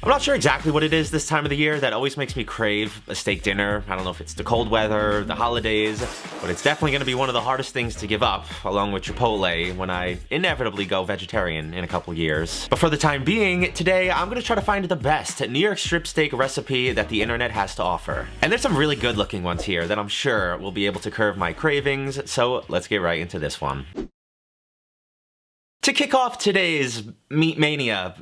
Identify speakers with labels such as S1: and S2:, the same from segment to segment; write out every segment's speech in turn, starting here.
S1: I'm not sure exactly what it is this time of the year that always makes me crave a steak dinner. I don't know if it's the cold weather, the holidays, but it's definitely gonna be one of the hardest things to give up, along with Chipotle, when I inevitably go vegetarian in a couple years. But for the time being, today I'm gonna try to find the best New York strip steak recipe that the internet has to offer. And there's some really good looking ones here that I'm sure will be able to curb my cravings, so let's get right into this one. To kick off today's meat mania,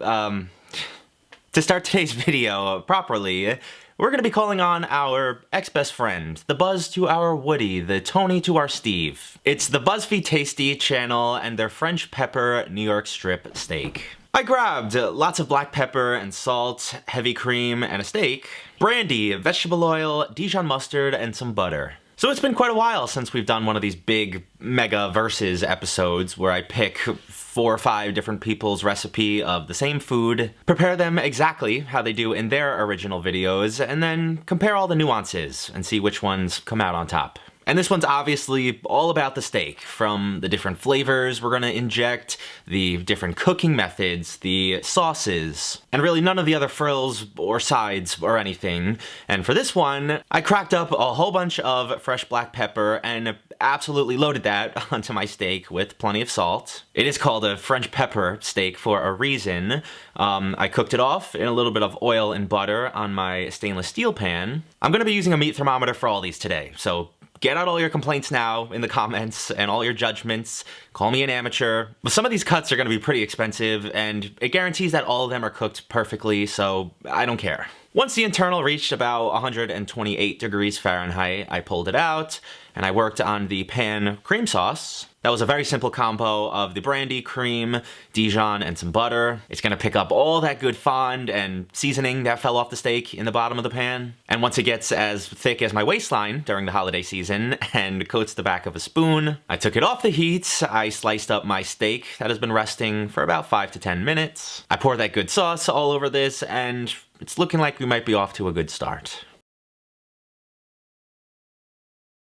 S1: to start today's video properly, we're gonna be calling on our ex-best friend, the Buzz to our Woody, the Tony to our Steve. It's the BuzzFeed Tasty channel and their French pepper New York strip steak. I grabbed lots of black pepper and salt, heavy cream, and a steak, brandy, vegetable oil, Dijon mustard, and some butter. So it's been quite a while since we've done one of these big mega versus episodes where I pick 4 or 5 different people's recipe of the same food, prepare them exactly how they do in their original videos, and then compare all the nuances and see which ones come out on top. And this one's obviously all about the steak, from the different flavors we're gonna inject, the different cooking methods, the sauces, and really none of the other frills or sides or anything. And for this one, I cracked up a whole bunch of fresh black pepper and absolutely loaded that onto my steak with plenty of salt. It is called a French pepper steak for a reason. I cooked it off in a little bit of oil and butter on my stainless steel pan. I'm gonna be using a meat thermometer for all these today, so get out all your complaints now in the comments and all your judgments. Call me an amateur. But some of these cuts are gonna be pretty expensive, and it guarantees that all of them are cooked perfectly, so I don't care. Once the internal reached about 128 degrees Fahrenheit, I pulled it out, and I worked on the pan cream sauce. That was a very simple combo of the brandy, cream, Dijon, and some butter. It's gonna pick up all that good fond and seasoning that fell off the steak in the bottom of the pan. And once it gets as thick as my waistline during the holiday season and coats the back of a spoon, I took it off the heat. I sliced up my steak that has been resting for about 5 to 10 minutes. I poured that good sauce all over this, and it's looking like we might be off to a good start.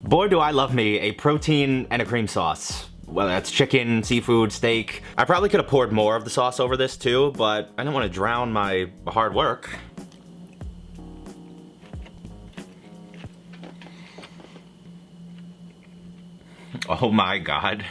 S1: Boy, do I love me a protein and a cream sauce. Whether that's chicken, seafood, steak. I probably could have poured more of the sauce over this too, but I didn't want to drown my hard work. Oh my God.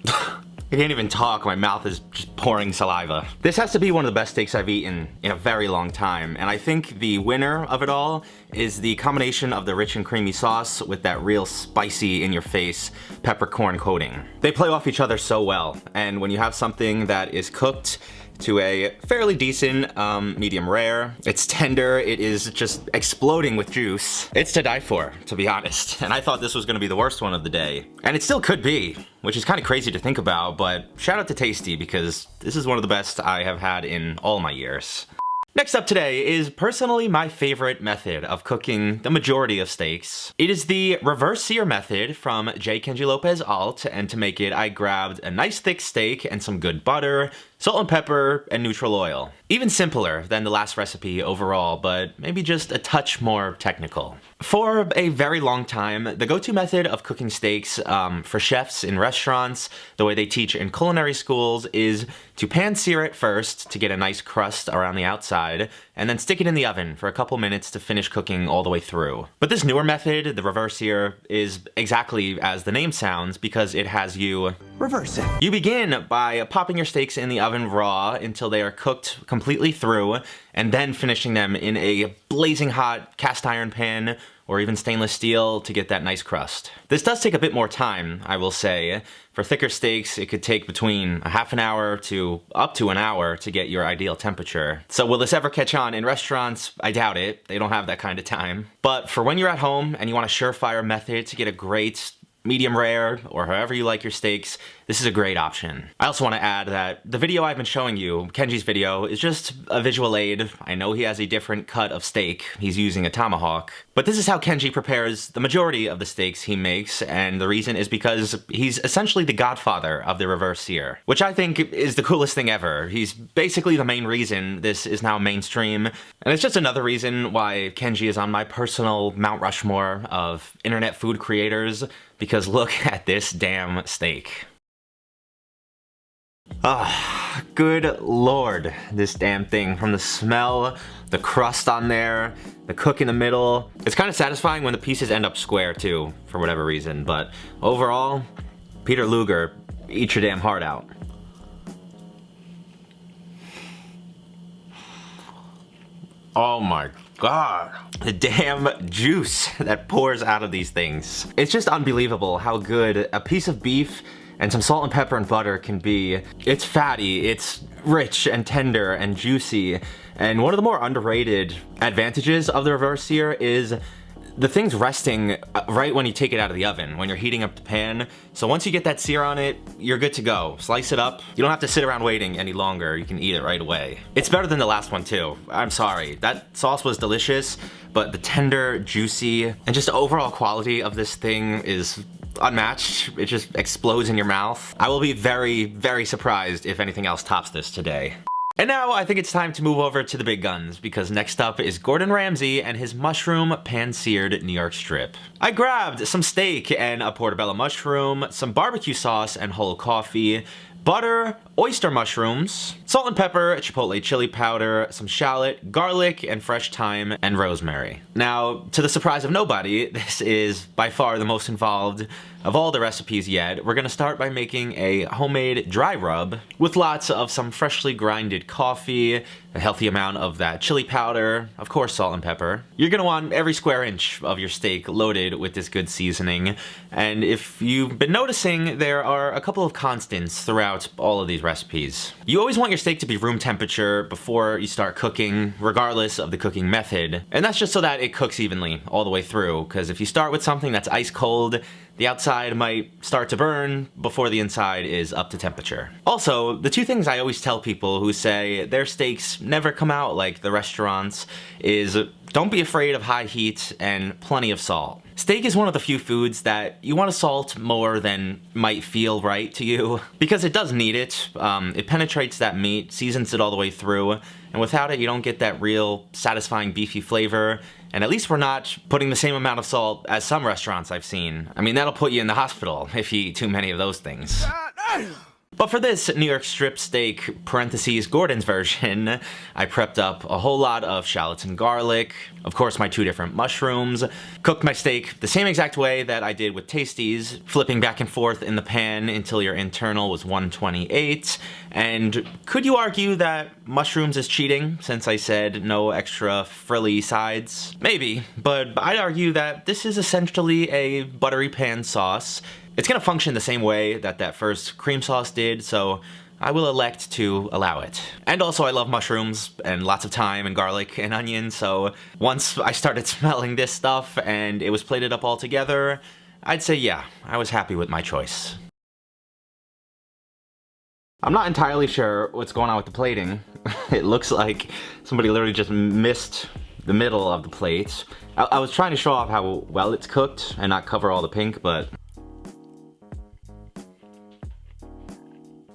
S1: I can't even talk, my mouth is just pouring saliva. This has to be one of the best steaks I've eaten in a very long time, and I think the winner of it all is the combination of the rich and creamy sauce with that real spicy in-your-face peppercorn coating. They play off each other so well, and when you have something that is cooked to a fairly decent medium rare, it's tender, it is just exploding with juice. It's to die for, to be honest. And I thought this was gonna be the worst one of the day. And it still could be, which is kind of crazy to think about, but shout out to Tasty because this is one of the best I have had in all my years. Next up today is personally my favorite method of cooking the majority of steaks. It is the reverse sear method from Kenji Lopez-Alt, and to make it I grabbed a nice thick steak and some good butter, salt and pepper, and neutral oil. Even simpler than the last recipe overall, but maybe just a touch more technical. For a very long time, the go-to method of cooking steaks for chefs in restaurants, the way they teach in culinary schools, is to pan sear it first to get a nice crust around the outside, and then stick it in the oven for a couple minutes to finish cooking all the way through. But this newer method, the reverse sear, is exactly as the name sounds because it has you reverse it. You begin by popping your steaks in the oven raw until they are cooked completely through, and then finishing them in a blazing hot cast iron pan or even stainless steel to get that nice crust. This does take a bit more time, I will say. For thicker steaks, it could take between a half an hour to up to an hour to get your ideal temperature. So will this ever catch on in restaurants? I doubt it. They don't have that kind of time. But for when you're at home and you want a surefire method to get a great medium rare, or however you like your steaks, this is a great option. I also want to add that the video I've been showing you, Kenji's video, is just a visual aid. I know he has a different cut of steak. He's using a tomahawk. But this is how Kenji prepares the majority of the steaks he makes, and the reason is because he's essentially the godfather of the reverse sear, which I think is the coolest thing ever. He's basically the main reason this is now mainstream, and it's just another reason why Kenji is on my personal Mount Rushmore of internet food creators, because look at this damn steak. Ah, good lord, this damn thing. From the smell, the crust on there, the cook in the middle. It's kind of satisfying when the pieces end up square too, for whatever reason, but overall, Peter Luger, eat your damn heart out. Oh my god. The damn juice that pours out of these things. It's just unbelievable how good a piece of beef and some salt and pepper and butter can be. It's fatty, it's rich and tender and juicy. And one of the more underrated advantages of the reverse sear is the thing's resting right when you take it out of the oven, when you're heating up the pan. So once you get that sear on it, you're good to go. Slice it up. You don't have to sit around waiting any longer. You can eat it right away. It's better than the last one too. I'm sorry. That sauce was delicious, but the tender, juicy, and just overall quality of this thing is unmatched. It just explodes in your mouth. I will be very, very surprised if anything else tops this today. And now I think it's time to move over to the big guns, because next up is Gordon Ramsay and his mushroom pan-seared New York strip. I grabbed some steak and a portobello mushroom, some barbecue sauce and whole coffee, butter, oyster mushrooms, salt and pepper, chipotle chili powder, some shallot, garlic, and fresh thyme, and rosemary. Now, to the surprise of nobody, this is by far the most involved of all the recipes yet. We're gonna start by making a homemade dry rub with lots of some freshly grinded coffee, a healthy amount of that chili powder, of course salt and pepper. You're gonna want every square inch of your steak loaded with this good seasoning. And if you've been noticing, there are a couple of constants throughout all of these recipes. You always want your steak to be room temperature before you start cooking, regardless of the cooking method. And that's just so that it cooks evenly all the way through, because if you start with something that's ice cold, the outside might start to burn before the inside is up to temperature. Also, the two things I always tell people who say their steaks never come out like the restaurants is don't be afraid of high heat and plenty of salt. Steak is one of the few foods that you want to salt more than might feel right to you, because it does need it. It penetrates that meat, seasons it all the way through, and without it you don't get that real satisfying beefy flavor. And at least we're not putting the same amount of salt as some restaurants I've seen. I mean, that'll put you in the hospital if you eat too many of those things. But for this New York strip steak, parentheses Gordon's version, I prepped up a whole lot of shallots and garlic, of course my 2 different mushrooms, cooked my steak the same exact way that I did with Tasties, flipping back and forth in the pan until your internal was 128, and could you argue that mushrooms is cheating since I said no extra frilly sides? Maybe, but I'd argue that this is essentially a buttery pan sauce. It's gonna function the same way that that first cream sauce did, so I will elect to allow it. And also I love mushrooms and lots of thyme and garlic and onion, so once I started smelling this stuff and it was plated up all together, I'd say yeah, I was happy with my choice. I'm not entirely sure what's going on with the plating. It looks like somebody literally just missed the middle of the plate. I was trying to show off how well it's cooked and not cover all the pink, but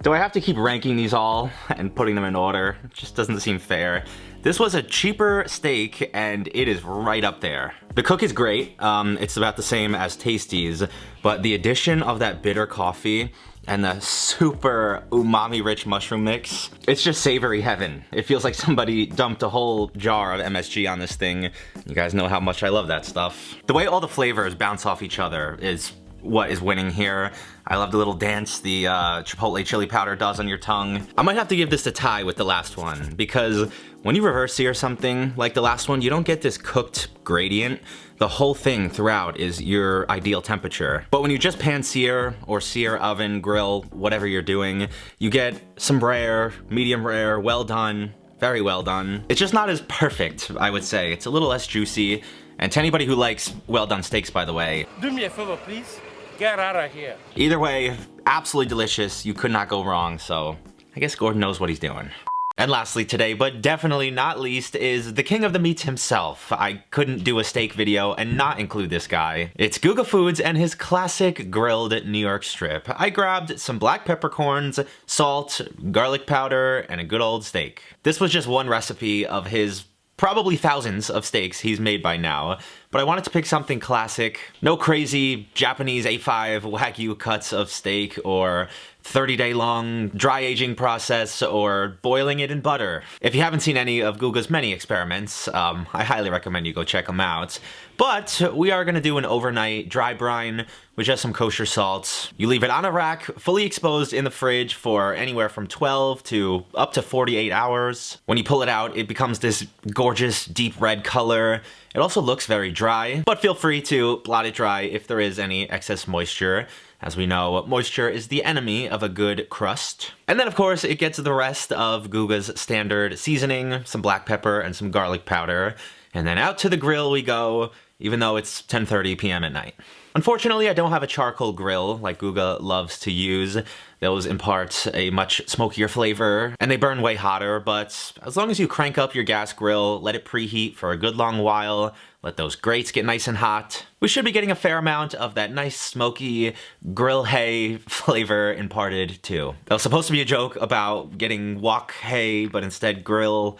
S1: do I have to keep ranking these all and putting them in order? It just doesn't seem fair. This was a cheaper steak and it is right up there. The cook is great. It's about the same as Tasties, but the addition of that bitter coffee and the super umami rich mushroom mix, it's just savory heaven. It feels like somebody dumped a whole jar of MSG on this thing. You guys know how much I love that stuff. The way all the flavors bounce off each other is what is winning here. I love the little dance the chipotle chili powder does on your tongue. I might have to give this a tie with the last one, because when you reverse sear something like the last one, you don't get this cooked gradient. The whole thing throughout is your ideal temperature. But when you just pan sear or sear, oven, grill, whatever you're doing, you get some rare, medium rare, well done, very well done. It's just not as perfect, I would say. It's a little less juicy. And to anybody who likes well done steaks, by the way,
S2: do me a favor, please. Get out of here.
S1: Either way, absolutely delicious. You could not go wrong, so I guess Gordon knows what he's doing. And lastly today, but definitely not least, is the king of the meats himself. I couldn't do a steak video and not include this guy. It's Guga Foods and his classic grilled New York strip. I grabbed some black peppercorns, salt, garlic powder, and a good old steak. This was just one recipe of his probably thousands of steaks he's made by now, but I wanted to pick something classic. No crazy Japanese A5 Wagyu cuts of steak or 30-day long dry aging process or boiling it in butter. If you haven't seen any of Guga's many experiments, I highly recommend you go check them out. But we are gonna do an overnight dry brine with just some kosher salt. You leave it on a rack, fully exposed in the fridge for anywhere from 12 to up to 48 hours. When you pull it out, it becomes this gorgeous deep red color. It also looks very dry, but feel free to blot it dry if there is any excess moisture. As we know, moisture is the enemy of a good crust. And then of course it gets the rest of Guga's standard seasoning, some black pepper and some garlic powder. And then out to the grill we go, even though it's 10:30 p.m. at night. Unfortunately, I don't have a charcoal grill like Guga loves to use. Those impart a much smokier flavor, and they burn way hotter, but as long as you crank up your gas grill, let it preheat for a good long while, let those grates get nice and hot, we should be getting a fair amount of that nice smoky grill hay flavor imparted too. That was supposed to be a joke about getting wok hay, but instead grill,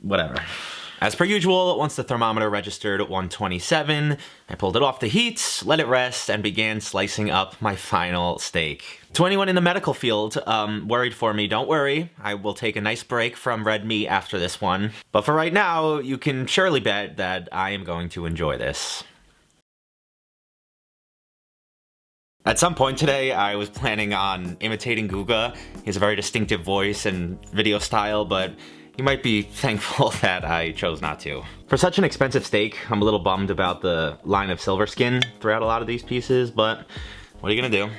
S1: whatever. As per usual, once the thermometer registered 127, I pulled it off the heat, let it rest, and began slicing up my final steak. To anyone in the medical field worried for me, don't worry. I will take a nice break from red meat after this one. But for right now, you can surely bet that I am going to enjoy this. At some point today, I was planning on imitating Guga. He has a very distinctive voice and video style, but you might be thankful that I chose not to. For such an expensive steak, I'm a little bummed about the line of silver skin throughout a lot of these pieces, but what are you gonna do?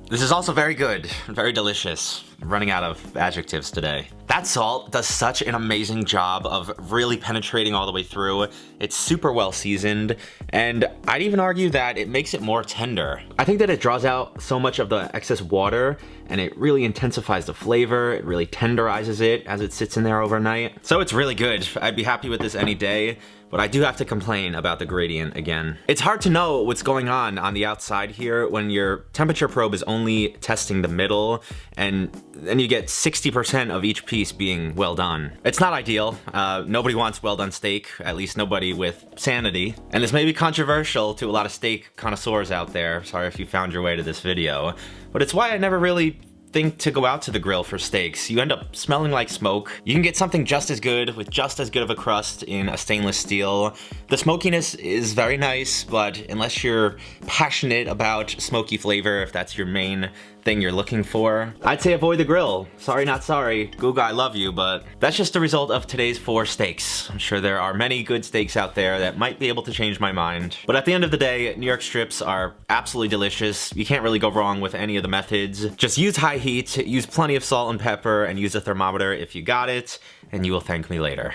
S1: This is also very good, very delicious. I'm running out of adjectives today. That salt does such an amazing job of really penetrating all the way through. It's super well seasoned, and I'd even argue that it makes it more tender. I think that it draws out so much of the excess water, and it really intensifies the flavor. It really tenderizes it as it sits in there overnight. So it's really good. I'd be happy with this any day. But I do have to complain about the gradient again. It's hard to know what's going on the outside here when your temperature probe is only testing the middle, and then you get 60% of each piece being well done. It's not ideal. Nobody wants well done steak, at least nobody with sanity. And this may be controversial to a lot of steak connoisseurs out there. Sorry if you found your way to this video. But it's why I never really think to go out to the grill for steaks. You end up smelling like smoke. You can get something just as good with just as good of a crust in a stainless steel. The smokiness is very nice, but unless you're passionate about smoky flavor, if that's your main thing you're looking for, I'd say avoid the grill. Sorry, not sorry. Guga, I love you, but that's just the result of today's 4 steaks. I'm sure there are many good steaks out there that might be able to change my mind. But at the end of the day, New York strips are absolutely delicious. You can't really go wrong with any of the methods. Just use high heat, use plenty of salt and pepper, and use a thermometer if you got it, and you will thank me later.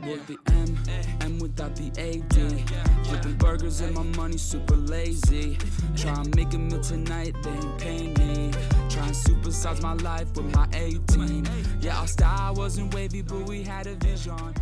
S3: With the M without the AD. Flipping burgers and my money super lazy. Try and make a meal tonight, they ain't paying me. Try and supersize my life with my 18. Yeah, our style wasn't wavy, but we had a vision.